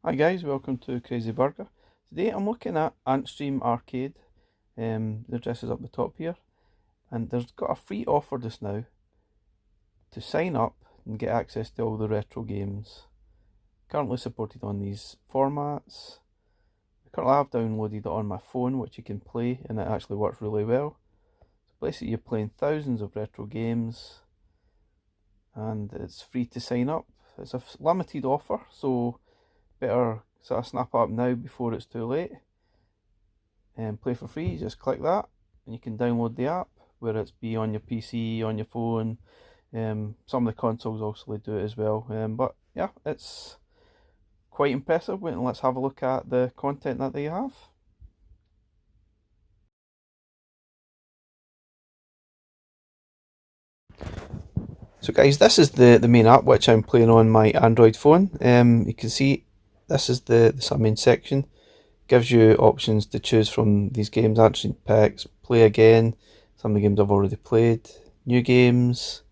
Hi guys, welcome to Crazy Burger. Today I'm looking at Antstream Arcade. The address is up the top here, and there's got a free offer just now to sign up and get access to all the retro games currently supported on these formats. Currently I've downloaded it on my phone, which you can play, and it actually works really well. So basically you're playing thousands of retro games and it's free to sign up. It's a limited offer, so better sort of snap up now before it's too late and play for free. Just click that and you can download the app, whether it's be on your PC, on your phone. Some of the consoles also do it as well, but yeah, it's quite impressive. Let's have a look at the content that they have. So guys, this is the main app which I'm playing on my Android phone. You can see this is the main section. Gives you options to choose from these games, answering packs, play again, some of the games I've already played, new games,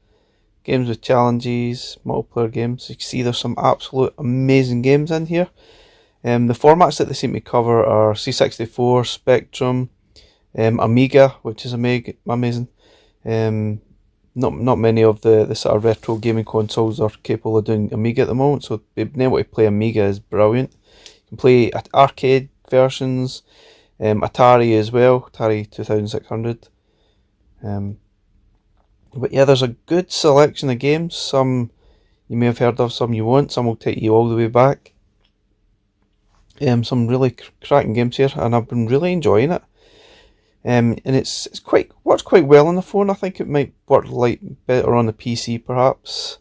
games with challenges, multiplayer games. You can see there's some absolute amazing games in here. The formats that they seem to cover are C64, Spectrum, Amiga, which is amazing. Not many of the sort of retro gaming consoles are capable of doing Amiga at the moment, so being able to play Amiga is brilliant. You can play arcade versions, Atari as well, Atari 2600. But yeah, there's a good selection of games. Some you may have heard of, some you won't. Some will take you all the way back. Some really cracking games here, and I've been really enjoying it. And it's works quite well on the phone. I think it might work better on the PC perhaps.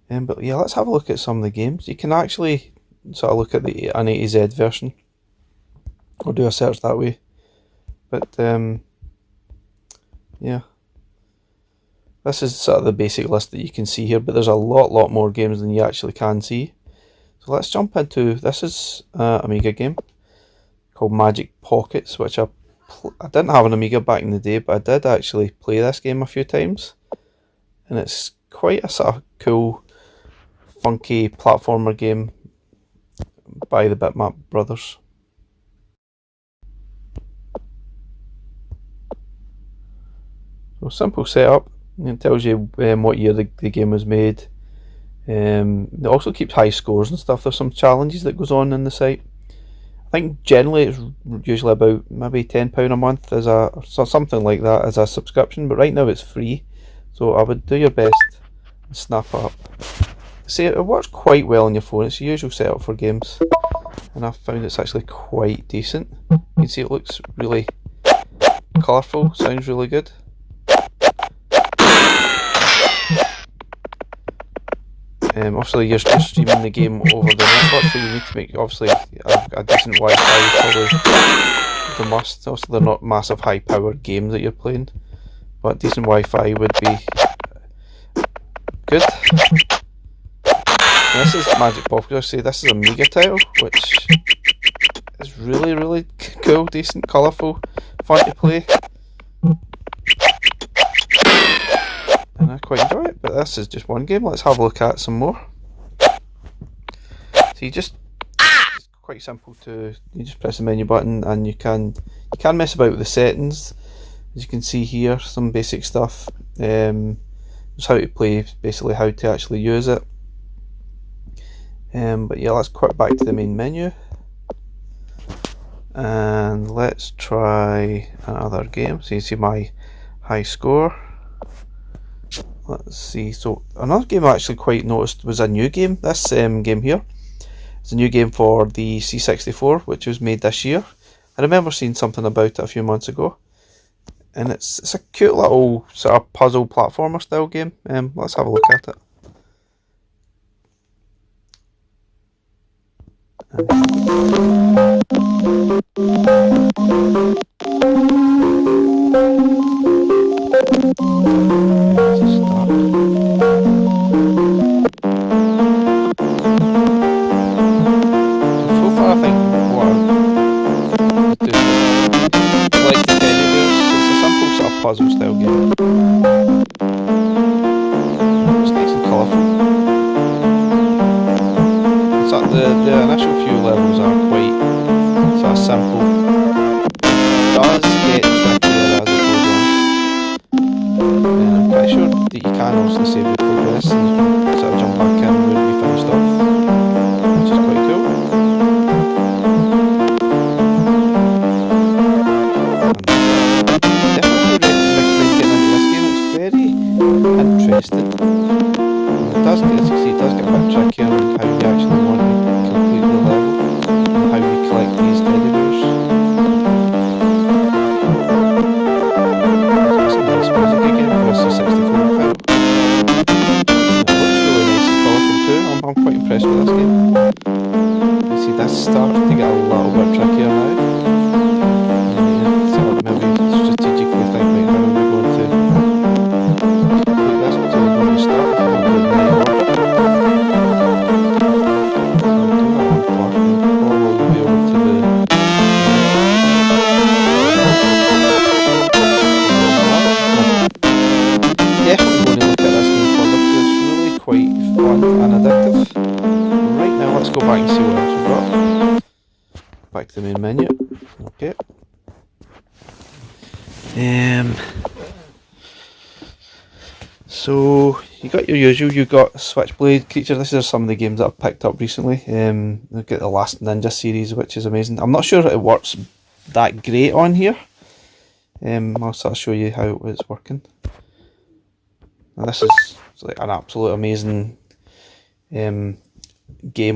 But yeah, let's have a look at some of the games. You can actually sort of look at an A to Z version, or do a search that way. But yeah, this is sort of the basic list that you can see here. But there's a lot more games than you actually can see. So let's jump into this. Is an Amiga game called Magic Pockets, which I didn't have an Amiga back in the day, but I did actually play this game a few times, and it's quite a sort of cool, funky platformer game by the Bitmap brothers. So simple setup. It tells you what year the game was made. It also keeps high scores and stuff. There's some challenges that goes on in the site. I think generally it's usually about maybe £10 a month as something like that as a subscription, but right now it's free, so I would do your best and snap up. See, it works quite well on your phone. It's the usual setup for games, and I've found it's actually quite decent. You can see it looks really colourful, sounds really good. Obviously you're just streaming the game over the network, so you need to make obviously a decent Wi-Fi, probably the must. Also, they're not massive high powered games that you're playing, but decent Wi-Fi would be good. And this is Magic Pockets. I say this is a Amiga title, which is really cool, decent, colourful, fun to play. And I quite enjoy it, but this is just one game. Let's have a look at some more. So it's quite simple you just press the menu button and you can mess about with the settings. As you can see here, some basic stuff. Just how to play, basically how to actually use it. But yeah, let's quit back to the main menu. And let's try another game. So you see my high score. Let's see, so another game I actually quite noticed was a new game. This game here is a new game for the C64, which was made this year. I remember seeing something about it a few months ago, and it's a cute little sort of puzzle platformer style game. Let's have a look at it. Puzzle style game. It's nice and colourful. It's the initial few levels are quite sort of simple. It does get trickier as it goes on. And I'm pretty sure that you can also save your progress and sort of jump back in where you finished off, which is quite cool. And definitely recommend getting into this game. It's very interesting. And it does get, as you see, it does get a bit trickier on how you actually want to complete the level and how you collect these teddy bears. It's a nice music again for a C64 title. And it looks really nice and colourful too. I'm quite impressed with this game. You see, this starts to get a little bit trickier now. So maybe strategically think like how are we going to complete this, so we're going to start if we're not doing any work. Definitely going to look at this game further because it's really quite fun and addictive. Right now, let's go back and see what else we've got. Back to the main menu. Okay. So you got your usual. You got Switchblade creature. This is some of the games that I've picked up recently. We've got the Last Ninja series, which is amazing. I'm not sure it works that great on here. I'll sort of show you how it's working. And this is like an absolute amazing game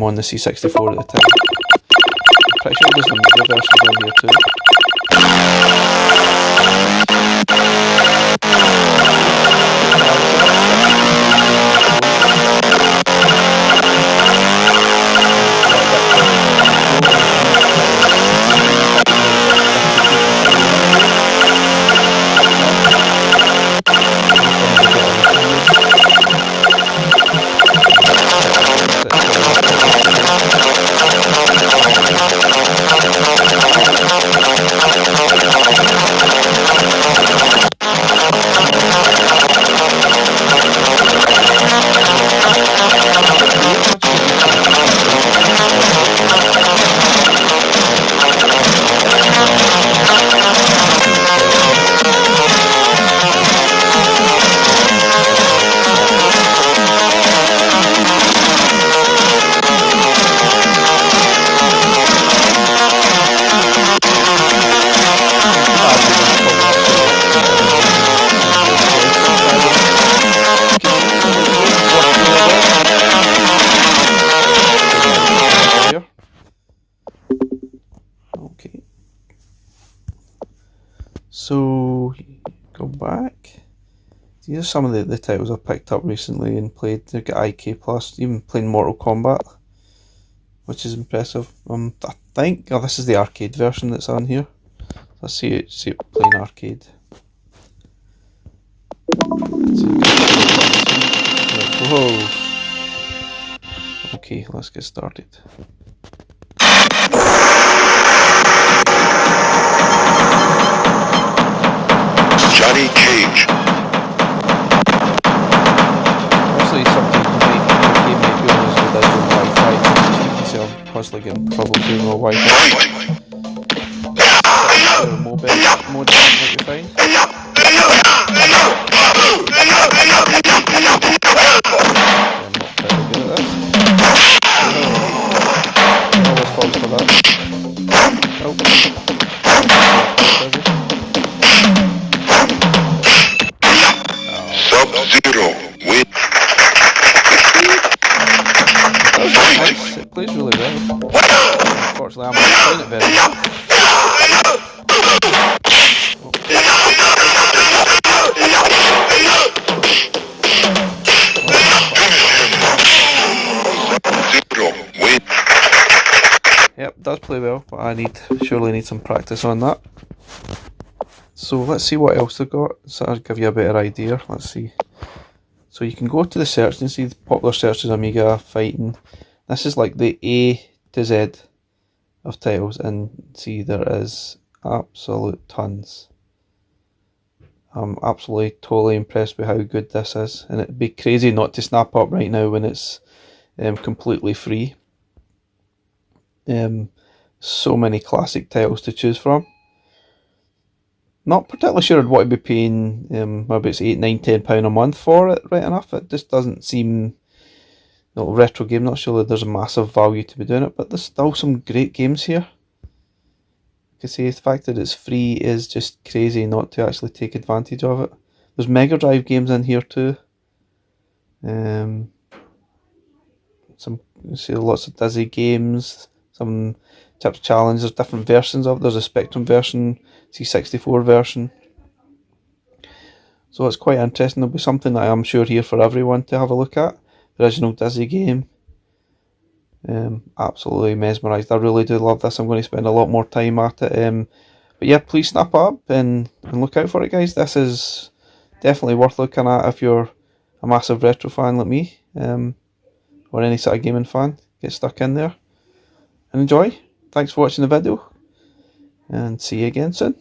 on the C64 at the time. I'm pretty sure there's Amiga versions on here too. So go back. These are some of the titles I've picked up recently and played. They've got IK Plus, even playing Mortal Kombat, which is impressive. I think this is the arcade version that's on here. Let's see it playing arcade. Whoa. Okay, let's get started. Johnny Cage. Obviously, something your game might be on is without the Wi-Fi. You can see I'm constantly getting trouble doing all Wi-Fi. Mobile mode might be fine. I'm not very good at this. Always falls for that. Oh. Sub-Zero win. Nice. It plays really well. Unfortunately, I'm not playing it very well. Yep, it does play well, but I surely need some practice on that. So let's see what else they've got, so I'll give you a better idea. Let's see. So you can go to the search and see the popular searches, Amiga, fighting. This is like the A to Z of titles, and see there is absolute tons. I'm absolutely totally impressed with how good this is, and it'd be crazy not to snap up right now when it's completely free. So many classic titles to choose from. Not particularly sure I'd want to be paying maybe it's £8, £9, £10 a month for it, right enough. It just doesn't seem retro game, not sure that there's a massive value to be doing it, but there's still some great games here. Like I say, the fact that it's free is just crazy not to actually take advantage of it. There's Mega Drive games in here too. Lots of Dizzy games, some Chips Challenge, there's different versions of it. There's a Spectrum version, C64 version. So it's quite interesting. There'll be something that I'm sure here for everyone to have a look at. The original Dizzy game. Absolutely mesmerised. I really do love this. I'm going to spend a lot more time at it. But yeah, please snap up and look out for it, guys. This is definitely worth looking at if you're a massive retro fan like me, or any sort of gaming fan. Get stuck in there and enjoy. Thanks for watching the video, and see you again soon.